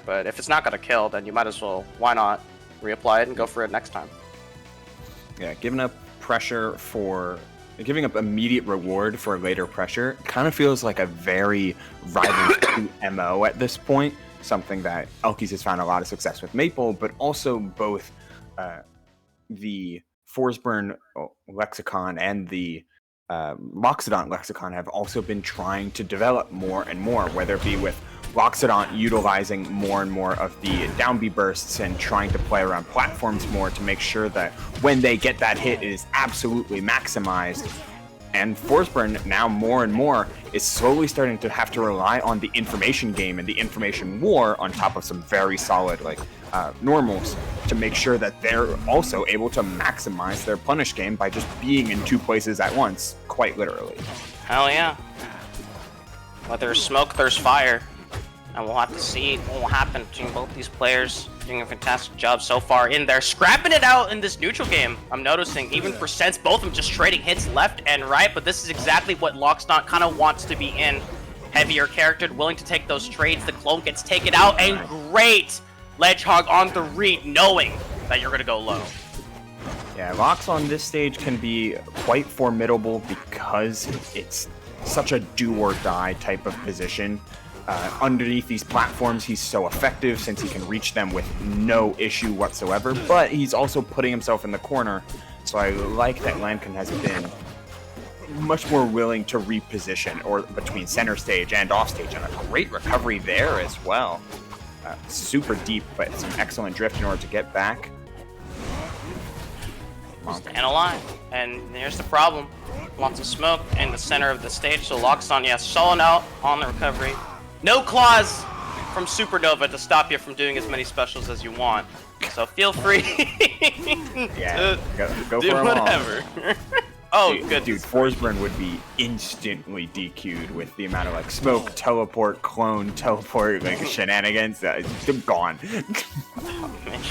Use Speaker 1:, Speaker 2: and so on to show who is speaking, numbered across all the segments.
Speaker 1: but if it's not gonna kill, then you might as well, why not, reapply it and go for it next time.
Speaker 2: Yeah, giving up immediate reward for later pressure kind of feels like a very Rivals 2 MO at this point. Something that Elkies has found a lot of success with Maple, but also both the Forsburn lexicon and the Loxodont lexicon have also been trying to develop more and more, whether it be with Loxodont utilizing more and more of the down B bursts and trying to play around platforms more to make sure that when they get that hit, it is absolutely maximized. And Forsburn now more and more is slowly starting to have to rely on the information game and the information war on top of some very solid normals to make sure that they're also able to maximize their punish game by just being in two places at once, quite literally.
Speaker 1: Hell yeah. Where there's smoke, there's fire. And we'll have to see what will happen between both these players. Doing a fantastic job so far in there, scrapping it out in this neutral game. I'm noticing, even for Sense, both of them just trading hits left and right, but this is exactly what Loxodont kind of wants to be in. Heavier character, willing to take those trades. The clone gets taken out, and great Ledgehog on the read, knowing that you're going to go low.
Speaker 2: Yeah, Lox on this stage can be quite formidable because it's such a do-or-die type of position. Underneath these platforms, he's so effective since he can reach them with no issue whatsoever, but he's also putting himself in the corner, so I like that Landkon has been much more willing to reposition or between center stage and off stage, and a great recovery there as well. Super deep, but some excellent drift in order to get back.
Speaker 1: And alive. And here's the problem. Lots of smoke in the center of the stage, so Loxodont, yeah, stalling out on the recovery. No claws from Supernova to stop you from doing as many specials as you want. So feel free
Speaker 2: yeah, go
Speaker 1: do
Speaker 2: for
Speaker 1: whatever. Oh, good.
Speaker 2: Dude, Forsburn would be instantly DQ'd with the amount of smoke, teleport, clone, teleport, shenanigans. They're gone.
Speaker 1: Make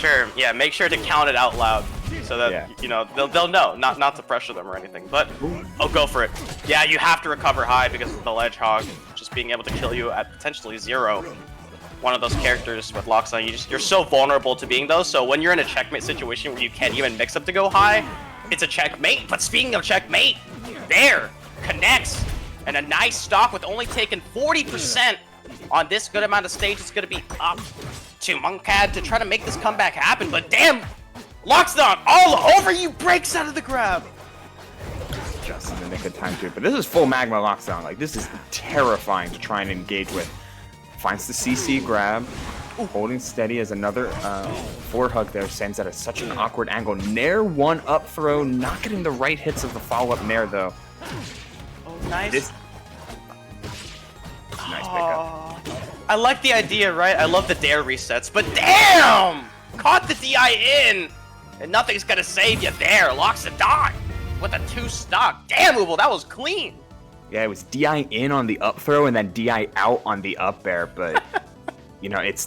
Speaker 1: sure to count it out loud so that they'll know, not to pressure them or anything. But go for it. Yeah, you have to recover high because of the Ledgehog just being able to kill you at potentially 0. One of those characters with Loxodont, you're so vulnerable to being those. So when you're in a checkmate situation where you can't even mix up to go high, it's a checkmate. But speaking of checkmate, there connects, and a nice stock with only taking 40% on this good amount of stage. It's going to be up to MonkadS to try to make this comeback happen. But damn, Loxodont all over you, breaks out of the grab.
Speaker 2: Just in the nick of time too. But this is full magma Loxodont. This is terrifying to try and engage with. Finds the CC grab. Holding steady as another forward hug there sends at such an awkward angle. Nair one up throw, not getting the right hits of the follow-up Nair though.
Speaker 1: Oh, nice.
Speaker 2: Nice pickup.
Speaker 1: I like the idea, right? I love the dare resets, but damn! Caught the DI in! And nothing's gonna save you there. Loxodont with a 2 stock. Damn, Uble, that was clean!
Speaker 2: Yeah, it was DI in on the up throw and then DI out on the up air, but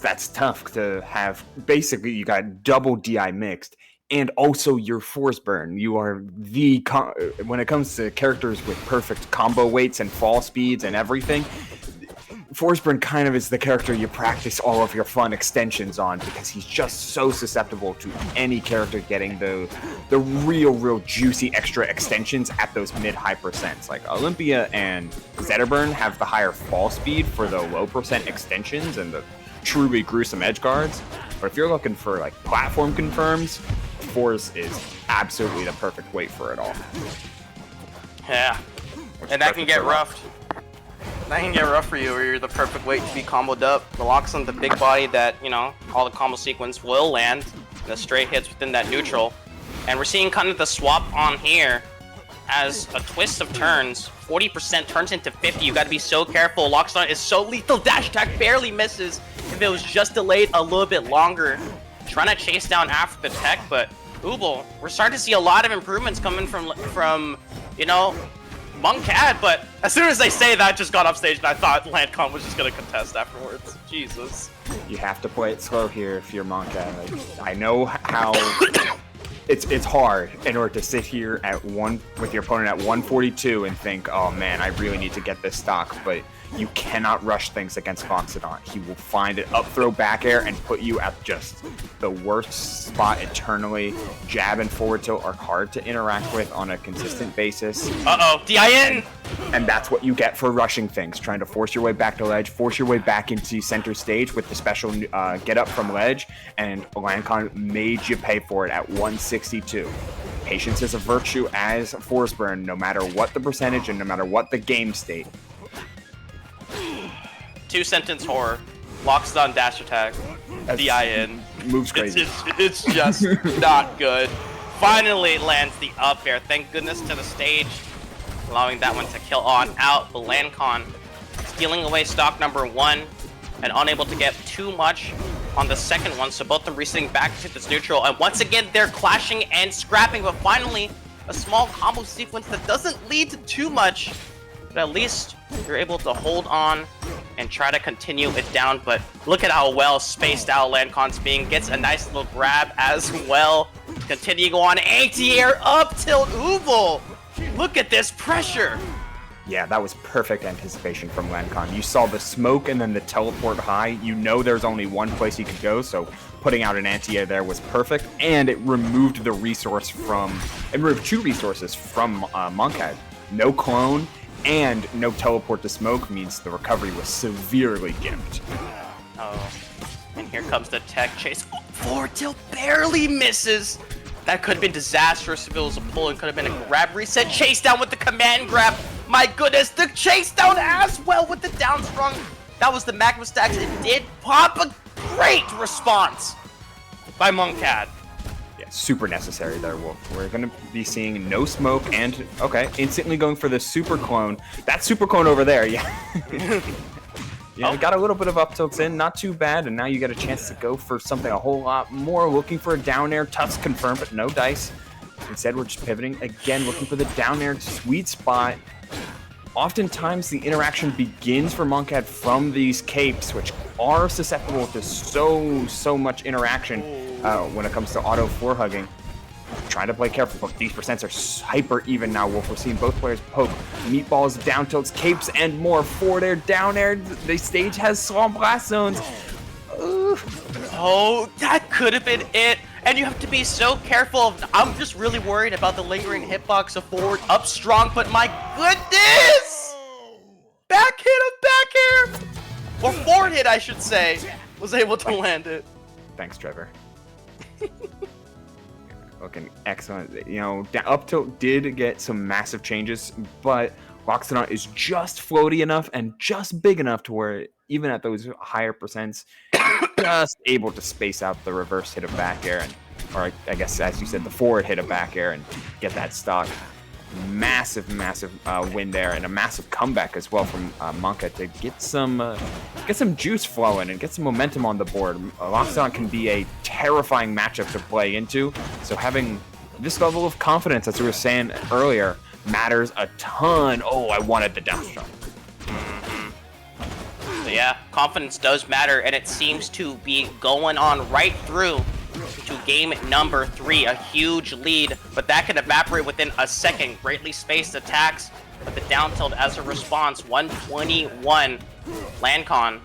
Speaker 2: that's tough to have. Basically, you got double DI mixed, and also your Forsburn. You are when it comes to characters with perfect combo weights and fall speeds and everything, Forsburn kind of is the character you practice all of your fun extensions on because he's just so susceptible to any character getting the real juicy extra extensions at those mid-high percents. Like Olympia and Zetterburn have the higher fall speed for the low percent extensions and the truly gruesome edge guards. But if you're looking for platform confirms, Force is absolutely the perfect weight for it all.
Speaker 1: Yeah, and that can get rough. That can get rough for you, where you're the perfect weight to be comboed up. The Loxodont, the big body that, all the combo sequence will land. The straight hits within that neutral. And we're seeing kind of the swap on here as a twist of turns. 40% turns into 50. You got to be so careful. Loxodont is so lethal. Dash attack barely misses. If it was just delayed a little bit longer. Trying to chase down after the tech, but Uble, we're starting to see a lot of improvements coming from MonkadS, but as soon as they say that, just got off stage and I thought Landkon was just going to contest afterwards. Jesus.
Speaker 2: You have to play it slow here if you're MonkadS. I know how it's hard in order to sit here at with your opponent at 142 and think, oh man, I really need to get this stock, but you cannot rush things against Loxodont. He will find an up throw back air and put you at just the worst spot eternally. Jab and forward tilt are hard to interact with on a consistent basis.
Speaker 1: Uh-oh, DIN!
Speaker 2: And that's what you get for rushing things, trying to force your way back to ledge, force your way back into center stage with the special get up from ledge, and Landkon made you pay for it at 162. Patience is a virtue as Forsburn, no matter what the percentage and no matter what the game state.
Speaker 1: Two-sentence horror. Loxodont dash attack. DIN.
Speaker 2: Moves crazy.
Speaker 1: It's just not good. Finally lands the up air. Thank goodness to the stage, allowing that one to kill on out. But Landkon stealing away stock number 1 and unable to get too much on the second one. So both of them resetting back to this neutral. And once again, they're clashing and scrapping. But finally, a small combo sequence that doesn't lead to too much. But at least you're able to hold on and try to continue it down. But look at how well spaced out Landkon's being. Gets a nice little grab as well. Continuing on anti-air up tilt Uval. Look at this pressure.
Speaker 2: Yeah, that was perfect anticipation from Landkon. You saw the smoke and then the teleport high. You know there's only one place you could go, so putting out an anti-air there was perfect. And it removed the resource from... It removed 2 resources from MonkadS. No clone and no teleport to smoke means the recovery was severely gimped.
Speaker 1: Oh, and here comes the tech chase. Oh, forward tilt barely misses. That could have been disastrous if it was a pull. It could have been a grab reset. Chase down with the command grab. My goodness, the chase down as well with the down strong. That was the magma stacks. It did pop a great response by MonkadS.
Speaker 2: Yeah, super necessary there, Wolf. We're going to be seeing no smoke and, okay, instantly going for the super clone. That super clone over there, yeah. Yeah, got a little bit of up tilts in, not too bad, and now you get a chance to go for something a whole lot more, looking for a down air, touch confirmed, but no dice. Instead, we're just pivoting again, looking for the down air sweet spot. Oftentimes, the interaction begins for MonkadS from these capes, which are susceptible to so much interaction when it comes to auto floor hugging. Try to play careful, but these percents are hyper even now, Wolf. We're seeing both players poke meatballs, down tilts, capes, and more. Forward air, down air. The stage has small blast zones.
Speaker 1: Oh, that could have been it. And you have to be so careful. I'm just really worried about the lingering hitbox of forward up strong, but my goodness! Back hit of back air! Or forward hit, I should say. Was able to land it.
Speaker 2: Thanks, Trevor. Looking excellent. You know, up tilt did get some massive changes, but Loxodont is just floaty enough and just big enough to where even at those higher percents, just able to space out the reverse hit of back air, and, or I guess as you said, the forward hit of back air and get that stock. Massive win there, and a massive comeback as well from MonkadS to get some juice flowing and get some momentum on the board. Loxodont can be a terrifying matchup to play into, so having this level of confidence, as we were saying earlier, matters a ton. Oh, I wanted the downstroke.
Speaker 1: So yeah, confidence does matter, and it seems to be going on right through to game number 3, a huge lead, but that can evaporate within a second. Greatly spaced attacks, but the down tilt as a response. 121. Landkon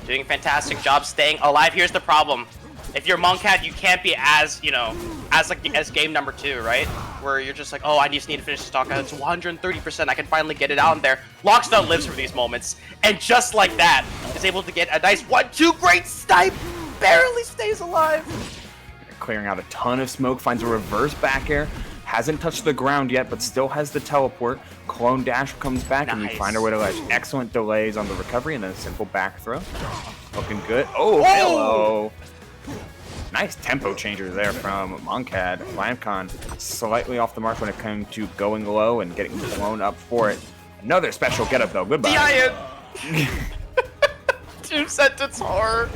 Speaker 1: doing a fantastic job staying alive. Here's the problem: if you're MonkadS, you can't be as, you know, as game number 2, right? Where you're just like, oh, I just need to finish the stock. It's 130%. I can finally get it out in there. Loxodont lives for these moments, and just like that, is able to get a nice 1-2 great snipe. Barely stays alive.
Speaker 2: Clearing out a ton of smoke, finds a reverse back air, hasn't touched the ground yet, but still has the teleport. Clone dash comes back, and we find our way to ledge. Excellent delays on the recovery, and then a simple back throw. Looking good. Oh, hello. Nice tempo changer there from MonkadS. Landkon slightly off the mark when it came to going low and getting blown up for it. Another special getup though. Goodbye.
Speaker 1: Two-sentence horror.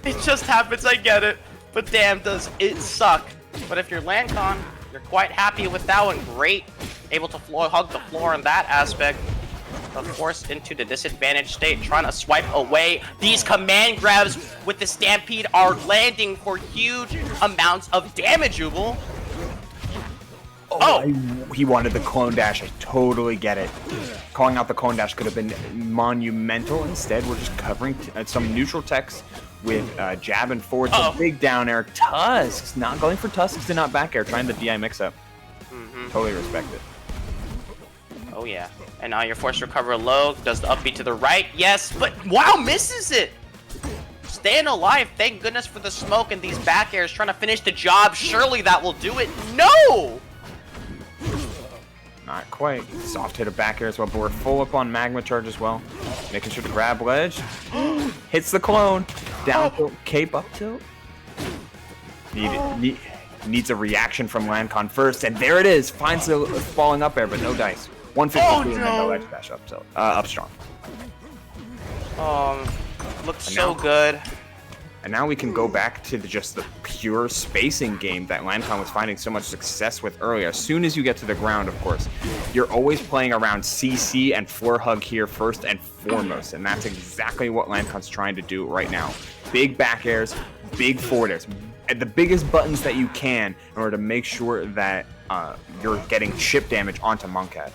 Speaker 1: It just happens, I get it. But damn, does it suck. But if you're Landkon, you're quite happy with that one. Great. Able to hug the floor in that aspect. Of course, into the disadvantaged state, trying to swipe away. These command grabs with the Stampede are landing for huge amounts of damage, Uval. Oh!
Speaker 2: He wanted the clone dash. I totally get it. Calling out the clone dash could have been monumental. Instead, we're just covering some neutral techs with jab and forward. So big down air. Tusks. Not going for Tusks and not back air. Trying the DI mix-up. Totally respect it.
Speaker 1: Oh, yeah. And now you're forced to recover low. Does the upbeat to the right. Yes, but wow, misses it. Staying alive. Thank goodness for the smoke and these back airs. Trying to finish the job. Surely that will do it. No!
Speaker 2: Not quite. Soft hit of back air as well, but we're full up on magma charge as well. Making sure to grab ledge. Hits the clone. Down tilt, cape up tilt. Needs a reaction from Landkon first, and there it is. Finds the falling up air, but no dice. 150 and then no ledge dash up tilt. Up strong.
Speaker 1: Looks so good.
Speaker 2: And now we can go back to just the pure spacing game that Landkon was finding so much success with earlier. As soon as you get to the ground, of course, you're always playing around CC and floor hug here first and foremost. And that's exactly what Landkon's trying to do right now. Big back airs, big forward airs, and the biggest buttons that you can in order to make sure that you're getting chip damage onto MonkadS.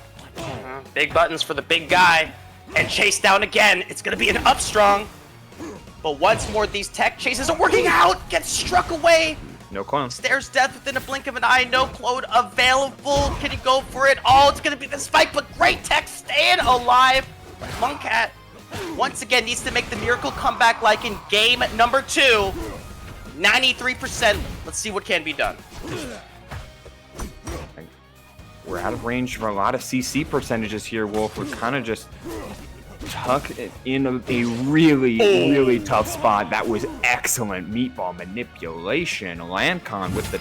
Speaker 1: Big buttons for the big guy. And chase down again. It's going to be an up strong. But once more, these tech chases are working out. Gets struck away.
Speaker 2: No clone.
Speaker 1: Stares death within a blink of an eye. No clone available. Can he go for it? Oh, it's going to be the spike, but great tech staying alive. MonkadS, once again, needs to make the miracle comeback like in game number 2. 93%. Let's see what can be done.
Speaker 2: We're out of range for a lot of CC percentages here, Wolf. We're kind of just tucked in a really, really tough spot. That was excellent meatball manipulation. Landkon with the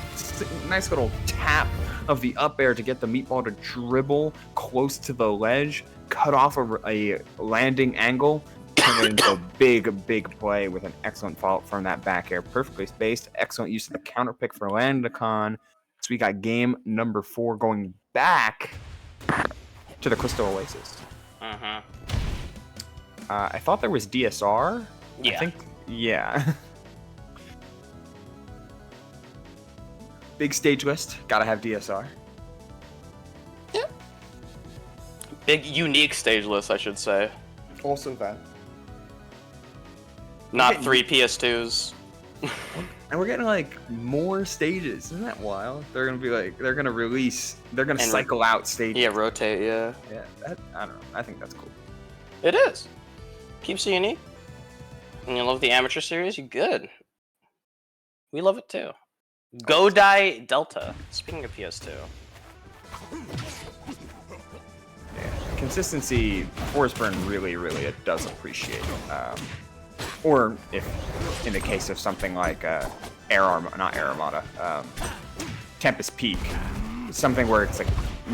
Speaker 2: nice little tap of the up air to get the meatball to dribble close to the ledge, cut off a landing angle, turn it into a big play with an excellent follow-up from that back air. Perfectly spaced. Excellent use of the counter pick for Landkon. So we got game number 4 going back to the Crystal Oasis. I thought there was DSR.
Speaker 1: Yeah.
Speaker 2: I think, yeah. Big stage list. Gotta have DSR.
Speaker 1: Yeah. Big unique stage list, I should say.
Speaker 2: Also that.
Speaker 1: Not 3 PS2s.
Speaker 2: And we're getting like more stages. Isn't that wild? They're gonna be like, they're gonna release, they're gonna cycle out stages.
Speaker 1: Yeah, rotate, yeah.
Speaker 2: Yeah, I don't know. I think that's cool.
Speaker 1: It is. Keeps it unique. And you love the amateur series, you good. We love it too. Godai Delta. Speaking of PS2.
Speaker 2: Yeah. Consistency, Forsburn really does appreciate. Or if, in the case of something like Tempest Peak, something where it's like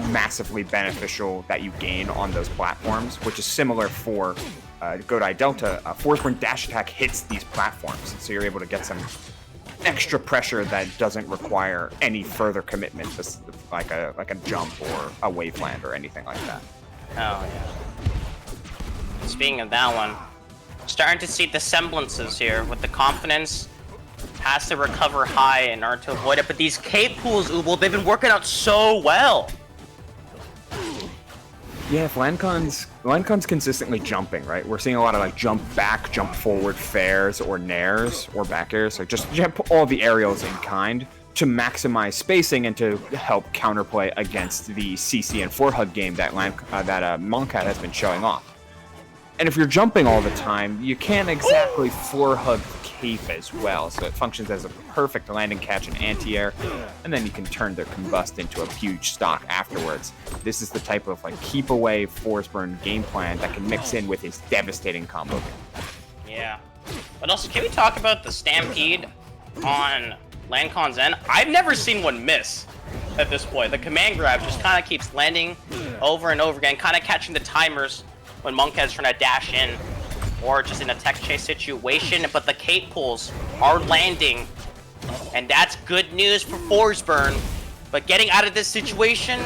Speaker 2: massively beneficial that you gain on those platforms, which is similar for Godai Delta. Forsburn dash attack hits these platforms, so you're able to get some extra pressure that doesn't require any further commitment, just like a jump or a waveland or anything like that.
Speaker 1: Oh yeah. Speaking of that one, starting to see the semblances here with the confidence. Has to recover high in order to avoid it, but these cape pools, Ubel, they've been working out so well.
Speaker 2: Yeah, if Landkon's consistently jumping, right? We're seeing a lot of like jump back, jump forward fairs or nairs or back airs. So just jump all the aerials in kind to maximize spacing and to help counterplay against the CC and 4-hug game that MonkadS has been showing off. And if you're jumping all the time, you can't exactly 4-hug cape as well, so it functions as a perfect landing catch and anti-air, and then you can turn the combust into a huge stock afterwards. This is the type of like keep away Forsburn game plan that can mix in with his devastating combo game.
Speaker 1: Yeah. But also, can we talk about the Stampede on Landkon's end? I've never seen one miss at this point. The command grab just kind of keeps landing over and over again, kind of catching the timers when MonkadS trying to dash in, or just in a tech chase situation, but the cape pulls are landing, and that's good news for Forsburn. But getting out of this situation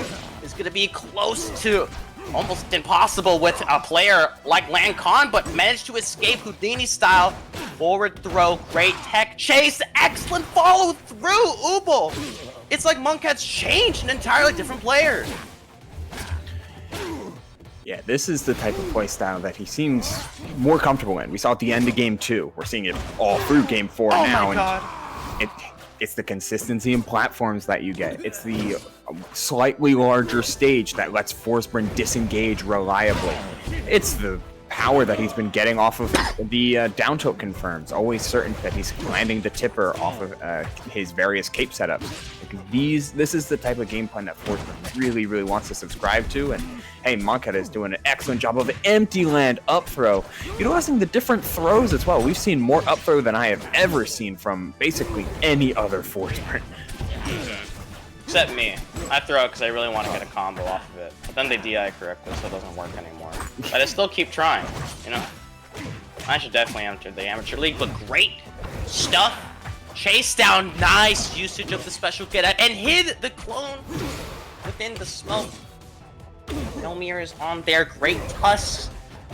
Speaker 1: is going to be close to almost impossible with a player like Landkon, but managed to escape Houdini style. Forward throw, great tech chase, excellent follow through, Ubel. it's like MonkadS changed, an entirely different player.
Speaker 2: Yeah, this is the type of playstyle that he seems more comfortable in. We saw at the end of Game 2. We're seeing it all through Game 4 now.
Speaker 1: My God.
Speaker 2: And it's the consistency in platforms that you get. It's the slightly larger stage that lets Forsburn disengage reliably. It's the power that he's been getting off of the down tilt confirms, always certain that he's landing the tipper off of his various cape setups. Like this is the type of game plan that Forsburn really, really wants to subscribe to, and hey, MonkadS is doing an excellent job of empty land up throw, utilizing the different throws as well. We've seen more up throw than I have ever seen from basically any other Forsburn.
Speaker 1: Except me. I throw it because I really want to get a combo off of it. But then they DI correctly, so it doesn't work anymore. But I still keep trying, you know? I should definitely enter the Amateur League, but great stuff. Chase down, nice usage of the special get out, and hid the clone within the smoke. Elmir is on there. Great Tusk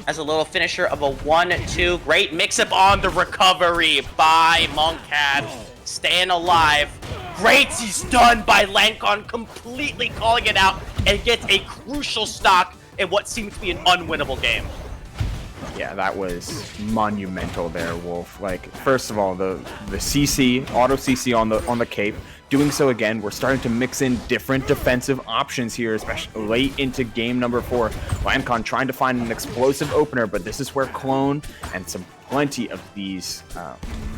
Speaker 1: as a little finisher of a 1-2. Great mix-up on the recovery by MonkadS. Staying alive. Great, he's done by Landkon, completely calling it out and gets a crucial stock in what seemed to be an unwinnable game.
Speaker 2: Yeah, that was monumental there, Wolf. Like, first of all, the CC, auto CC on the cape. Doing so again, we're starting to mix in different defensive options here, especially late into game number 4. Landkon trying to find an explosive opener, but this is where clone and plenty of these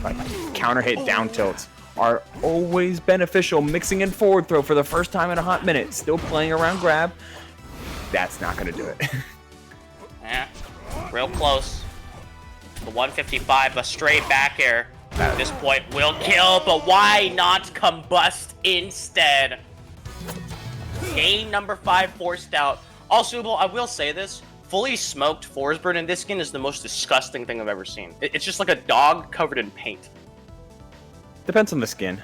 Speaker 2: like counter hit down tilts are always beneficial. Mixing in forward throw for the first time in a hot minute, still playing around grab. That's not going to do it.
Speaker 1: Yeah, real close. The 155, a straight back air. At this point will kill, but why not combust instead? Game number 5 forced out. Also, I will say this, fully smoked Forsburn in this skin is the most disgusting thing I've ever seen. It's just like a dog covered in paint.
Speaker 2: Depends on the skin,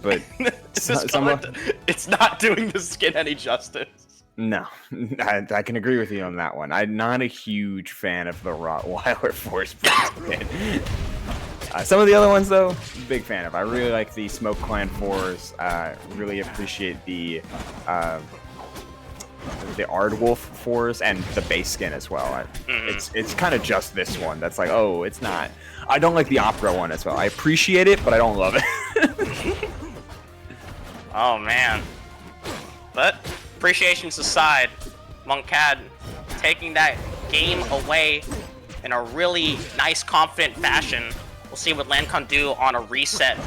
Speaker 2: but
Speaker 1: it's not doing the skin any justice.
Speaker 2: No, I can agree with you on that one. I'm not a huge fan of the Rottweiler Forsburn skin. Some of the other ones, though, big fan of. I really like the Smoke Clan 4s. Really appreciate the Aardwolf 4s and the base skin as well. It's kind of just this one that's like, oh, it's not. I don't like the Opera one as well. I appreciate it, but I don't love it.
Speaker 1: Oh, man. But appreciations aside, MonkadS taking that game away in a really nice, confident fashion. We'll see what Landkon do on a reset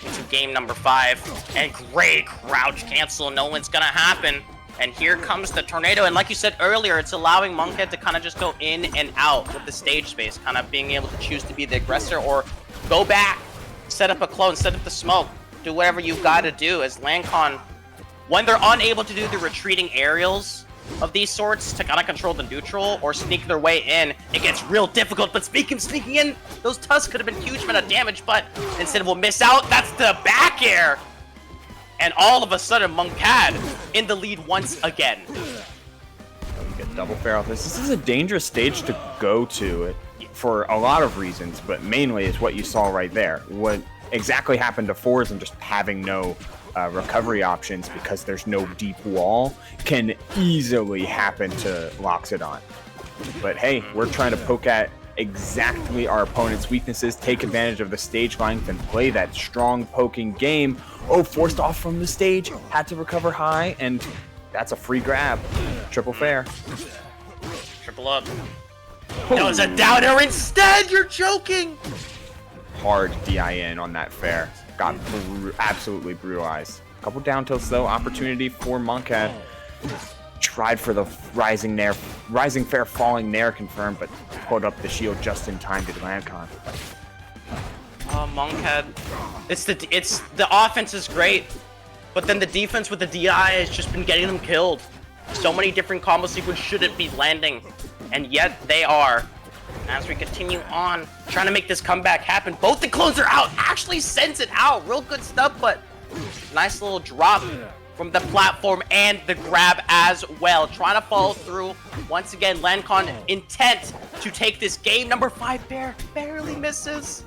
Speaker 1: into game number 5. And great crouch cancel. No one's gonna happen. And here comes the tornado. And like you said earlier, it's allowing MonkadS to kind of just go in and out with the stage space, kind of being able to choose to be the aggressor or go back, set up a clone, set up the smoke, do whatever you've got to do as Landkon, when they're unable to do the retreating aerials of these sorts to kind of control the neutral or sneak their way in, it gets real difficult. But speaking of sneaking in, those Tusks could have been huge amount of damage, but instead we'll miss out. That's the back air. And all of a sudden, MonkadS in the lead once again.
Speaker 2: You get double fair off this. This is a dangerous stage to go to for a lot of reasons, but mainly is what you saw right there. What exactly happened to Forz and just having no recovery options because there's no deep wall can easily happen to Loxodont. But hey, we're trying to poke at exactly our opponent's weaknesses, take advantage of the stage length, and play that strong poking game. Oh, forced off from the stage, had to recover high, and that's a free grab. Triple fair.
Speaker 1: Triple up. That was a downer instead, you're joking!
Speaker 2: Hard DIN on that fair. Got absolutely brutalized. A couple down tilts though, opportunity for MonkadS. Tried for the rising fair falling nair confirmed, but pulled up the shield just in time to Landkon.
Speaker 1: MonkadS, it's the offense is great, but then the defense with the DI has just been getting them killed. So many different combo sequences shouldn't be landing, and yet they are. As we continue on, trying to make this comeback happen. Both the clones are out, actually sends it out. Real good stuff, but nice little drop from the platform and the grab as well. Trying to follow through. Once again, Landkon intent to take this game. Number 5 barely misses.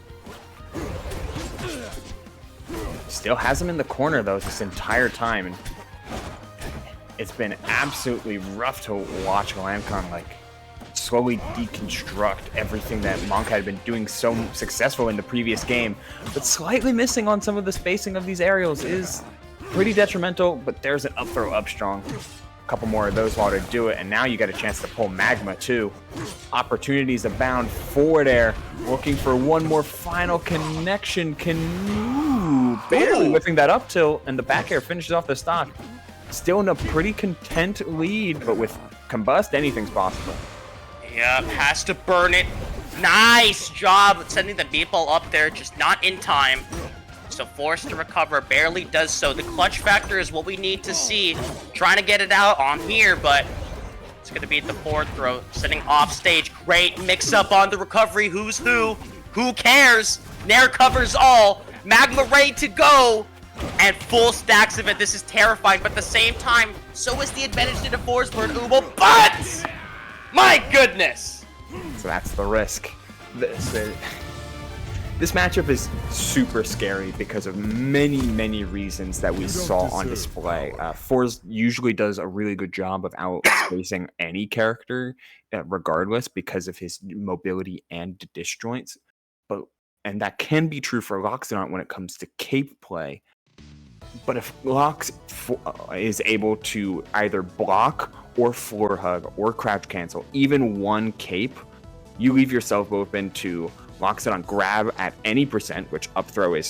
Speaker 2: Still has him in the corner, though, this entire time. And it's been absolutely rough to watch Landkon, like, slowly deconstruct everything that Monk had been doing so successful in the previous game. But slightly missing on some of the spacing of these aerials is pretty detrimental, but there's an up throw up strong. A couple more of those while to do it, and now you get a chance to pull Magma too. Opportunities abound. Forward air, looking for one more final connection. Barely whipping that up tilt, and the back air finishes off the stock. Still in a pretty content lead, but with Combust, anything's possible.
Speaker 1: Yep, has to burn it. Nice job sending the Beeple up there, just not in time. So forced to recover, barely does so. The clutch factor is what we need to see. Trying to get it out on here, but it's going to be the forward throw. Sitting off stage. Great mix-up on the recovery. Who's who? Who cares? Nair covers all. Magma ready to go. And full stacks of it. This is terrifying, but at the same time, so is the advantage to the Forsburn Ubo. But my goodness!
Speaker 2: So that's the risk. This matchup is super scary because of many reasons that we saw on display. Forz usually does a really good job of outspacing any character, regardless, because of his mobility and disjoints. And that can be true for Loxodont when it comes to cape play. But if Lox is able to either block or floor hug or crouch cancel even one cape, you leave yourself open to Loxodont grab at any percent, which up throw is